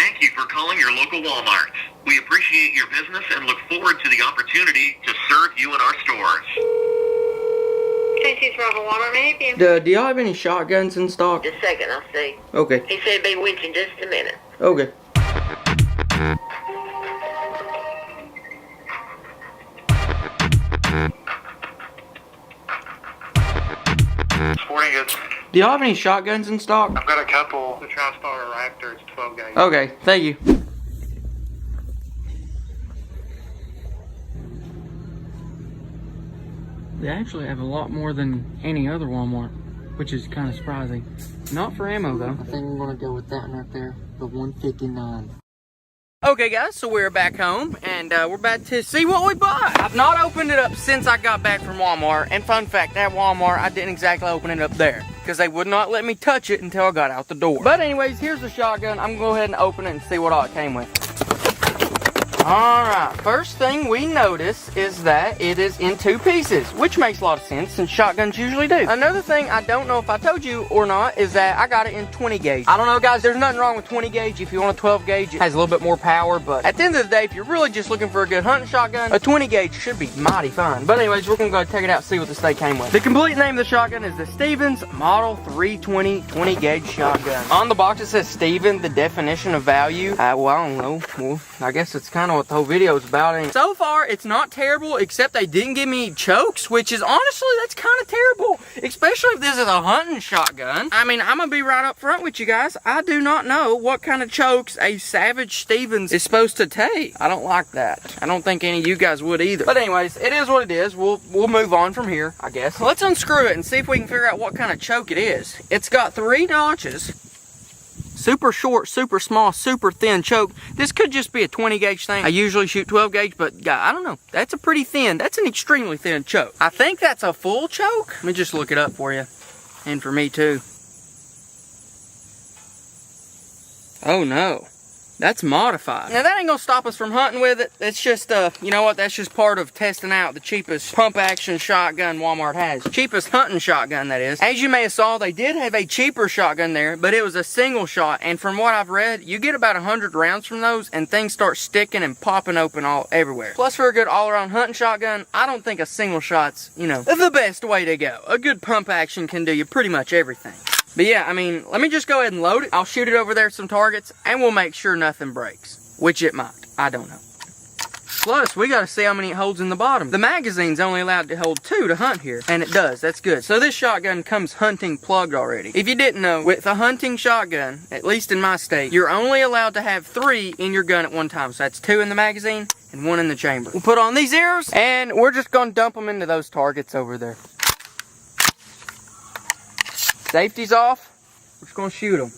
Thank you for calling your local Walmart. We appreciate your business and look forward to the opportunity to serve you in our stores. Casey's Robert Walmart, may I help you? Do y'all have any shotguns in stock? Just a second, I'll see. Okay. He said he'd be with you in just a minute. Okay. Sporting goods. Do y'all have any shotguns in stock? I've got a couple. The TriStar Raptor, it's 12 gauge. Okay, thank you. They actually have a lot more than any other Walmart, which is kind of surprising. Not for ammo though. I think I'm gonna go with that one right there, the 159. Okay guys, so we're back home and we're about to see what we bought. I've not opened it up since I got back from Walmart, and fun fact, at Walmart I didn't exactly open it up there because they would not let me touch it until I got out the door. But anyways, here's the shotgun. I'm gonna go ahead and open it and see what all it came with. Alright, first thing we notice is that it is in 2 pieces, which makes a lot of sense since shotguns usually do. Another thing I don't know if I told you or not is that I got it in 20 gauge. I don't know guys, there's nothing wrong with 20 gauge. If you want a 12 gauge, it has a little bit more power, but at the end of the day, if you're really just looking for a good hunting shotgun, a 20 gauge should be mighty fine. But anyways, we're gonna go check it out and see what this thing came with. The complete name of the shotgun is the Stevens Model 320 20 gauge shotgun. On the box it says Steven, the definition of value. Well, I don't know. Well, I guess it's kind of what the whole video is about. And so far, it's not terrible, except they didn't give me chokes, which is honestly, that's kind of terrible, especially if this is a hunting shotgun. I mean, I'm gonna be right up front with you guys. I do not know what kind of chokes a Savage Stevens is supposed to take. I don't like that. I don't think any of you guys would either. But anyways, it is what it is. We'll move on from here, I guess. Let's unscrew it and see if we can figure out what kind of choke it is. It's got 3 notches. Super short, super small, super thin choke. This could just be a 20 gauge thing. I usually shoot 12 gauge, but I don't know. That's a pretty thin, that's an extremely thin choke. I think that's a full choke. Let me just look it up for you. And for me too. Oh no. That's modified. Now that ain't gonna stop us from hunting with it. It's just, you know what, that's just part of testing out the cheapest pump action shotgun Walmart has. Cheapest hunting shotgun, that is. As you may have saw, they did have a cheaper shotgun there, but it was a single shot. And from what I've read, you get about 100 rounds from those and things start sticking and popping open all everywhere. Plus for a good all around hunting shotgun, I don't think a single shot's, you know, the best way to go. A good pump action can do you pretty much everything. But yeah, I mean, let me just go ahead and load it. I'll shoot it over there at some targets, and we'll make sure nothing breaks. Which it might. I don't know. Plus, we gotta see how many it holds in the bottom. The magazine's only allowed to hold 2 to hunt here, and it does. That's good. So this shotgun comes hunting plugged already. If you didn't know, with a hunting shotgun, at least in my state, you're only allowed to have 3 in your gun at one time. So that's 2 in the magazine and 1 in the chamber. We'll put on these arrows, and we're just gonna dump them into those targets over there. Safety's off. We're just gonna shoot them.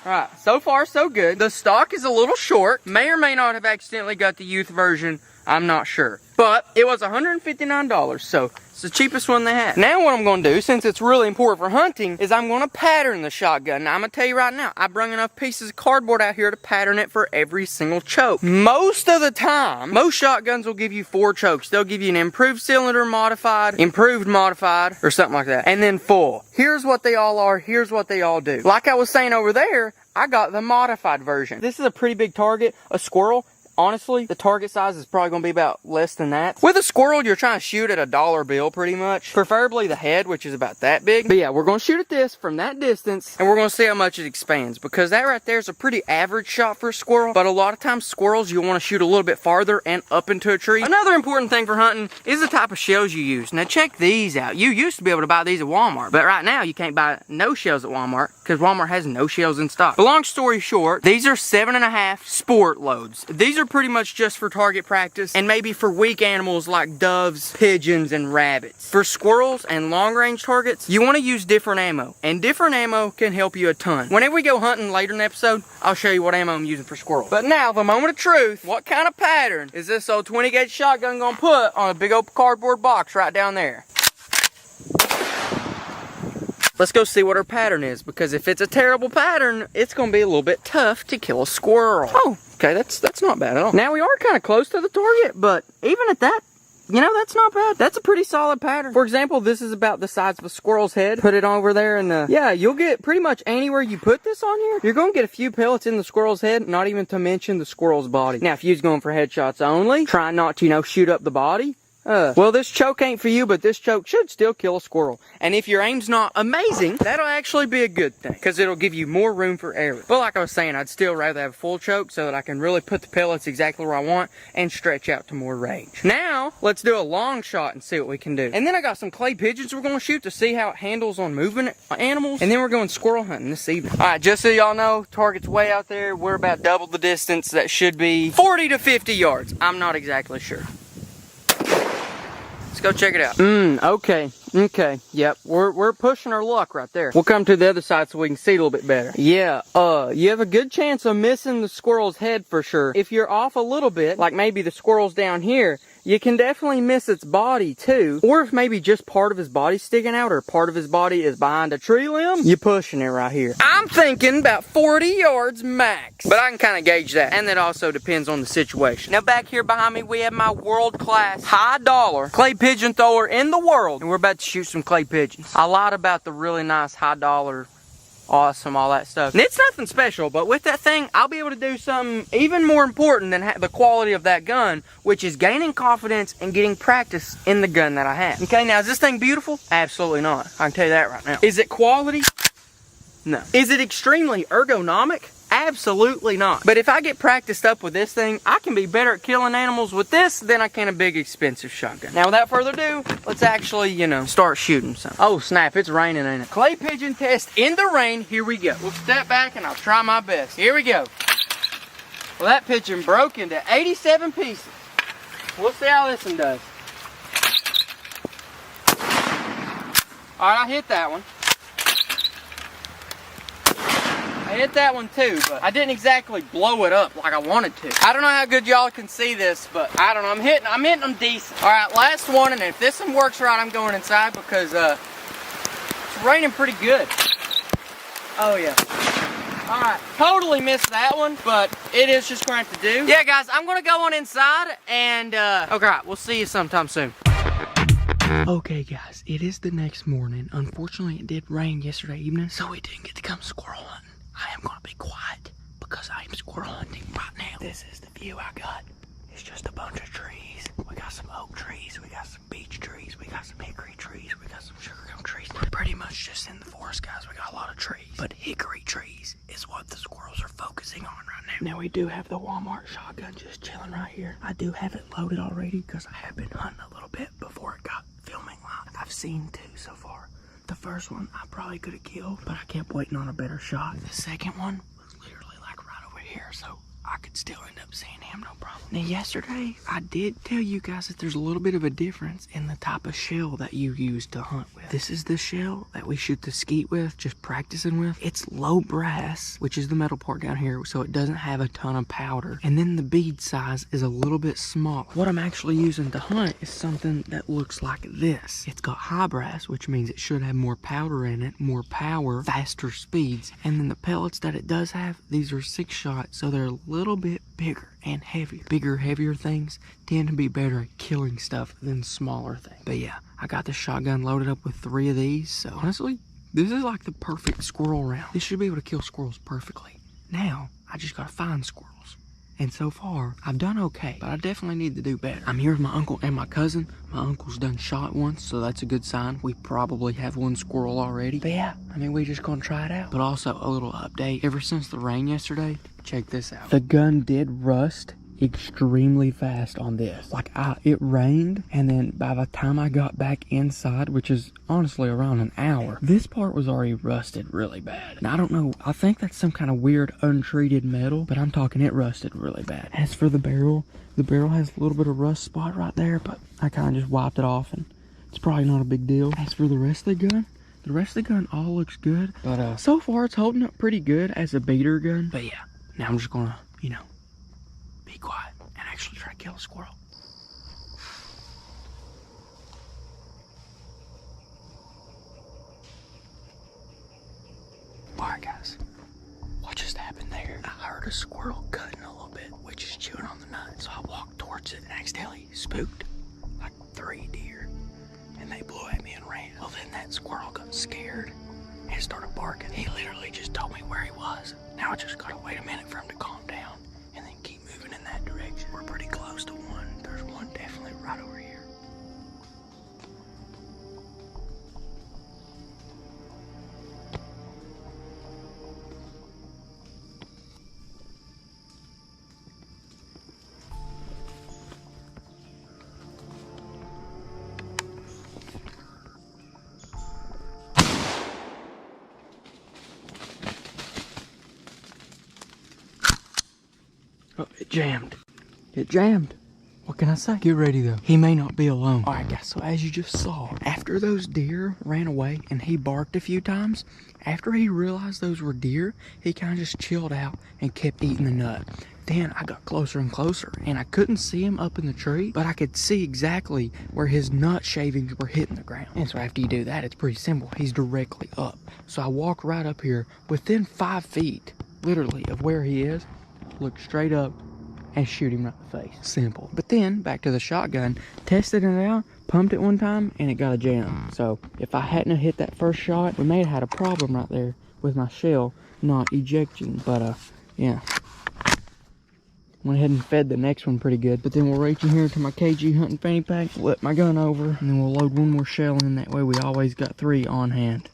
Alright, so far so good. The stock is a little short. May or may not have accidentally got the youth version. I'm not sure. But it was $159, so it's the cheapest one they had. Now what I'm going to do, since it's really important for hunting, is I'm going to pattern the shotgun. Now I'm going to tell you right now, I brung enough pieces of cardboard out here to pattern it for every single choke. Most of the time, most shotguns will give you 4 chokes. They'll give you an improved cylinder modified, improved modified, or something like that. And then full. Here's what they all are, here's what they all do. Like I was saying over there, I got the modified version. This is a pretty big target, a squirrel. Honestly, the target size is probably going to be about less than that. With a squirrel, you're trying to shoot at a $1 bill pretty much. Preferably the head, which is about that big. But yeah, we're going to shoot at this from that distance, and we're going to see how much it expands. Because that right there is a pretty average shot for a squirrel. But a lot of times, squirrels, you'll want to shoot a little bit farther and up into a tree. Another important thing for hunting is the type of shells you use. Now check these out. You used to be able to buy these at Walmart. But right now, you can't buy no shells at Walmart because Walmart has no shells in stock. But long story short, these are 7.5 sport loads. These are pretty much just for target practice and maybe for weak animals like doves, pigeons, and rabbits. For squirrels and long range targets, you want to use different ammo, and different ammo can help you a ton. Whenever we go hunting later in the episode, I'll show you what ammo I'm using for squirrels. But now, the moment of truth, what kind of pattern is this old 20 gauge shotgun gonna put on a big old cardboard box right down there? Let's go see what her pattern is, because if it's a terrible pattern, it's going to be a little bit tough to kill a squirrel. Oh, okay, that's not bad at all. Now we are kind of close to the target, but even at that, you know, that's not bad. That's a pretty solid pattern. For example, this is about the size of a squirrel's head. Put it over there and yeah, you'll get pretty much anywhere you put this on here, you're gonna get a few pellets in the squirrel's head, not even to mention the squirrel's body. Now, if you're going for headshots only, try not to, you know, shoot up the body. Well, this choke ain't for you, but this choke should still kill a squirrel. And if your aim's not amazing, that'll actually be a good thing, because it'll give you more room for error. But like I was saying, I'd still rather have a full choke so that I can really put the pellets exactly where I want and stretch out to more range. Now, let's do a long shot and see what we can do. And then I got some clay pigeons we're going to shoot to see how it handles on moving animals. And then we're going squirrel hunting this evening. All right, just so y'all know, target's way out there. We're about double the distance. That should be 40 to 50 yards. I'm not exactly sure. Let's go check it out. Okay, yep, we're pushing our luck right there. We'll come to the other side so we can see a little bit better. Yeah, you have a good chance of missing the squirrel's head for sure. If you're off a little bit, like maybe the squirrel's down here, you can definitely miss its body too. Or if maybe just part of his body's sticking out or part of his body is behind a tree limb, you're pushing it right here. I'm thinking about 40 yards max, but I can kind of gauge that. And that also depends on the situation. Now back here behind me, we have my world-class high-dollar clay pigeon thrower in the world. And we're about to shoot some clay pigeons. I lied about the really nice high-dollar, awesome, all that stuff. And it's nothing special, but with that thing, I'll be able to do something even more important than the quality of that gun, which is gaining confidence and getting practice in the gun that I have. Okay, now is this thing beautiful? Absolutely not. I can tell you that right now. Is it quality? No. Is it extremely ergonomic? Absolutely not. But if I get practiced up with this thing, I can be better at killing animals with this than I can a big expensive shotgun. Now without further ado, let's actually, you know, start shooting some. Oh snap, it's raining, ain't it? Clay pigeon test in the rain, here we go. We'll step back and I'll try my best. Here we go. Well, that pigeon broke into 87 pieces. We'll see how this one does. Alright, I hit that one. I hit that one too, but I didn't exactly blow it up like I wanted to. I don't know how good y'all can see this, but I don't know, I'm hitting them decent. All right, last one, and if this one works right, I'm going inside because it's raining pretty good. Oh yeah. All right, totally missed that one, but it is just going to have to do. Yeah, guys, I'm gonna go on inside and okay, we'll see you sometime soon. Okay guys, it is the next morning. Unfortunately, it did rain yesterday evening, so we didn't get to come squirrel hunting. I am gonna be quiet because I am squirrel hunting right now. This is the view I got. It's just a bunch of trees. We got some oak trees, we got some beech trees, we got some hickory trees, we got some sugar gum trees. We're pretty much just in the forest, guys. We got a lot of trees, but hickory trees is what the squirrels are focusing on right now. Now we do have the Walmart shotgun just chilling right here. I do have it loaded already because I have been hunting a little bit before it got filming live. I've seen 2 so far. The first one I probably could have killed, but I kept waiting on a better shot. The second one was literally like right over here, so I could still end up seeing him, no problem. Now yesterday, I did tell you guys that there's a little bit of a difference in the type of shell that you use to hunt with. This is the shell that we shoot the skeet with, just practicing with. It's low brass, which is the metal part down here, so it doesn't have a ton of powder. And then the bead size is a little bit small. What I'm actually using to hunt is something that looks like this. It's got high brass, which means it should have more powder in it, more power, faster speeds. And then the pellets that it does have, these are 6-shot, so they're a little bit bigger and heavier. Bigger, heavier things tend to be better at killing stuff than smaller things. But yeah, I got the shotgun loaded up with 3 of these, so honestly, this is like the perfect squirrel round. This should be able to kill squirrels perfectly. Now, I just gotta find squirrels. And so far, I've done okay, but I definitely need to do better. I'm here with my uncle and my cousin. My uncle's done shot once, so that's a good sign. We probably have 1 squirrel already. But yeah, I mean, we just gonna try it out. But also, a little update. Ever since the rain yesterday, check this out. The gun did rust extremely fast on this. Like, it rained, and then by the time I got back inside, which is honestly around an hour, this part was already rusted really bad. And I don't know, I think that's some kind of weird untreated metal, but I'm talking it rusted really bad. As for the barrel has a little bit of rust spot right there, but I kind of just wiped it off, and it's probably not a big deal. As for the rest of the gun all looks good, but so far it's holding up pretty good as a beater gun. But yeah, now I'm just gonna, you know, be quiet and actually try to kill a squirrel. Alright guys, what just happened there? I heard a squirrel cutting a little bit, which is chewing on the nut. So I walked towards it and accidentally spooked like squirrel got scared and started barking. He literally just told me where he was. Now I just gotta wait a minute for him to calm down and then keep moving in that direction. We're pretty close to one. There's one definitely right over here. Oh, it jammed. It jammed. What can I say? Get ready though. He may not be alone. Alright guys, so as you just saw, after those deer ran away and he barked a few times, after he realized those were deer, he kind of just chilled out and kept eating the nut. Then I got closer and closer and I couldn't see him up in the tree, but I could see exactly where his nut shavings were hitting the ground. And so after you do that, it's pretty simple. He's directly up. So I walk right up here within 5 feet, literally, of where he is. Look straight up and shoot him right in the face. Simple. But then back to the shotgun, tested it out, pumped it one time, and it got a jam. So if I hadn't have hit that first shot, we may have had a problem right there with my shell not ejecting. But yeah, went ahead and fed the next one pretty good. But then we'll reach in here to my KG hunting fanny pack, flip my gun over, and then we'll load one more shell in. That way we always got 3 on hand.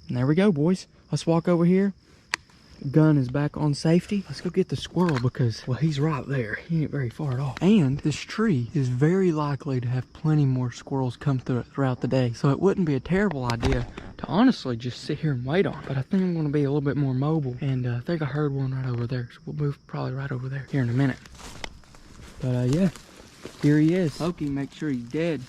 And there we go, boys. Let's walk over here. Gun is back on safety. Let's go get the squirrel because, well, he's right there. He ain't very far at all. And this tree is very likely to have plenty more squirrels come through it throughout the day. So it wouldn't be a terrible idea to honestly just sit here and wait on. But I think I'm going to be a little bit more mobile. And I think I heard one right over there. So we'll move probably right over there here in a minute. But yeah, here he is. Pokey, make sure he's dead.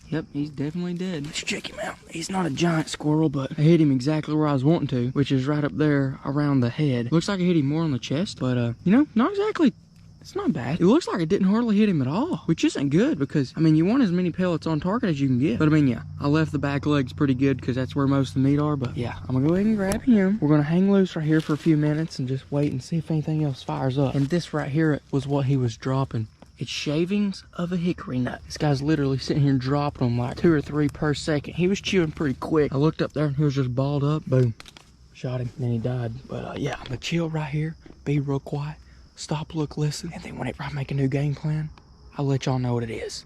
Yep, he's definitely dead. Let's check him out. He's not a giant squirrel, but I hit him exactly where I was wanting to, which is right up there around the head. Looks like I hit him more on the chest, but you know, not exactly. It's not bad. It looks like it didn't hardly hit him at all, which isn't good because, I mean, you want as many pellets on target as you can get. But I mean, yeah, I left the back legs pretty good because that's where most of the meat are. But yeah, I'm gonna go ahead and grab him. We're gonna hang loose right here for a few minutes and just wait and see if anything else fires up. And this right here was what he was dropping. It's shavings of a hickory nut. This guy's literally sitting here dropping them like 2 or 3 per second. He was chewing pretty quick. I looked up there and he was just balled up. Boom. Shot him. Then he died. But yeah, I'm gonna chill right here. Be real quiet. Stop, look, listen. And then whenever I make a new game plan, I'll let y'all know what it is.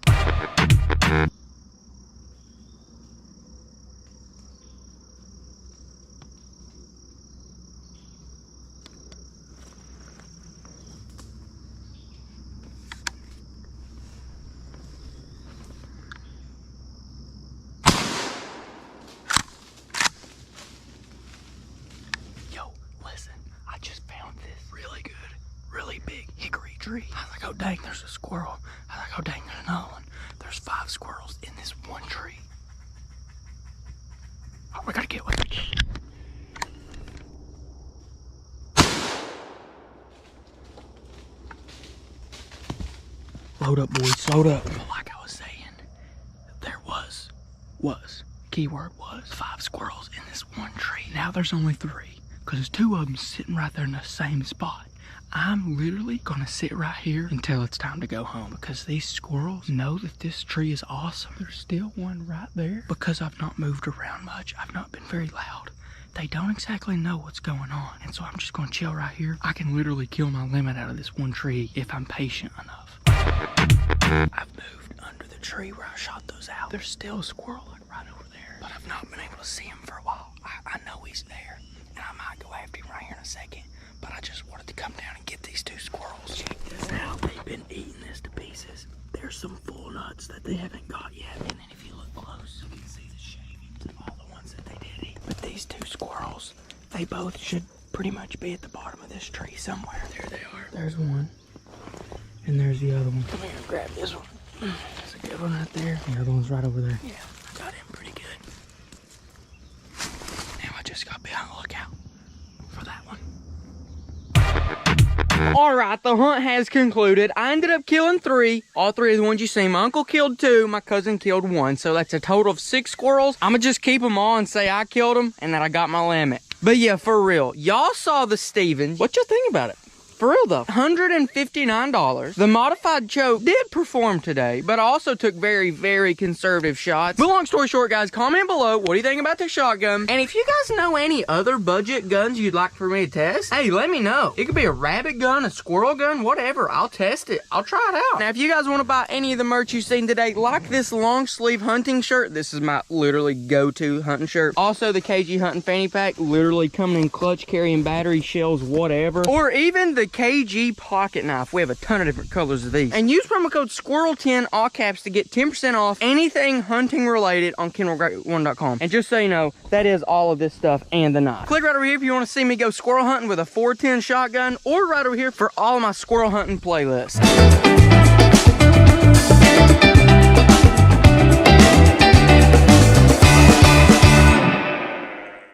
Tree. I was like, oh dang, there's a squirrel. I was like, oh dang, there's another one. There's 5 squirrels in this one tree. Oh, we gotta get one. Load up, boys, load up. But like I was saying, there was, keyword was, 5 squirrels in this one tree. Now there's only 3, because there's 2 of them sitting right there in the same spot. I'm literally gonna sit right here until it's time to go home because these squirrels know that this tree is awesome. There's still one right there because I've not moved around much. I've not been very loud. They don't exactly know what's going on. And so I'm just gonna chill right here. I can literally kill my limit out of this one tree if I'm patient enough. I've moved under the tree where I shot those out. There's still a squirrel like right over there, but I've not been able to see him for a while. I know he's there and I might go after him right here in a second. But I just wanted to come down and get these 2 squirrels. Check this out. They've been eating this to pieces. There's some full nuts that they haven't got yet. And then if you look close, you can see the shavings of all the ones that they did eat. But these 2 squirrels, they both should pretty much be at the bottom of this tree somewhere. There they are. There's one. And there's the other one. Come here, grab this one. That's a good one right there. The other one's right over there. Yeah, I got him pretty good. Now I just gotta be on the lookout for that one. Alright, the hunt has concluded. I ended up killing 3. All 3 of the ones you see. My uncle killed 2. My cousin killed 1. So that's a total of 6 squirrels. I'm gonna just keep them all and say I killed them and that I got my limit. But yeah, for real. Y'all saw the Stevens. What y'all think about it? For real though, $159. The modified choke did perform today, but I also took very, very conservative shots. But long story short, guys, comment below, what do you think about this shotgun? And if you guys know any other budget guns you'd like for me to test, hey, let me know. It could be a rabbit gun, a squirrel gun, whatever. I'll test it. I'll try it out. Now, if you guys want to buy any of the merch you've seen today, like this long sleeve hunting shirt, this is my literally go-to hunting shirt. Also, the KG hunting fanny pack, literally coming in clutch, carrying battery, shells, whatever. Or even the KG pocket knife. We have a ton of different colors of these. And use promo code SQUIRREL10, all caps, to get 10% off anything hunting related on KendallGreat1.com. And just so you know, that is all of this stuff and the knife. Click right over here if you want to see me go squirrel hunting with a 410 shotgun, or right over here for all of my squirrel hunting playlists.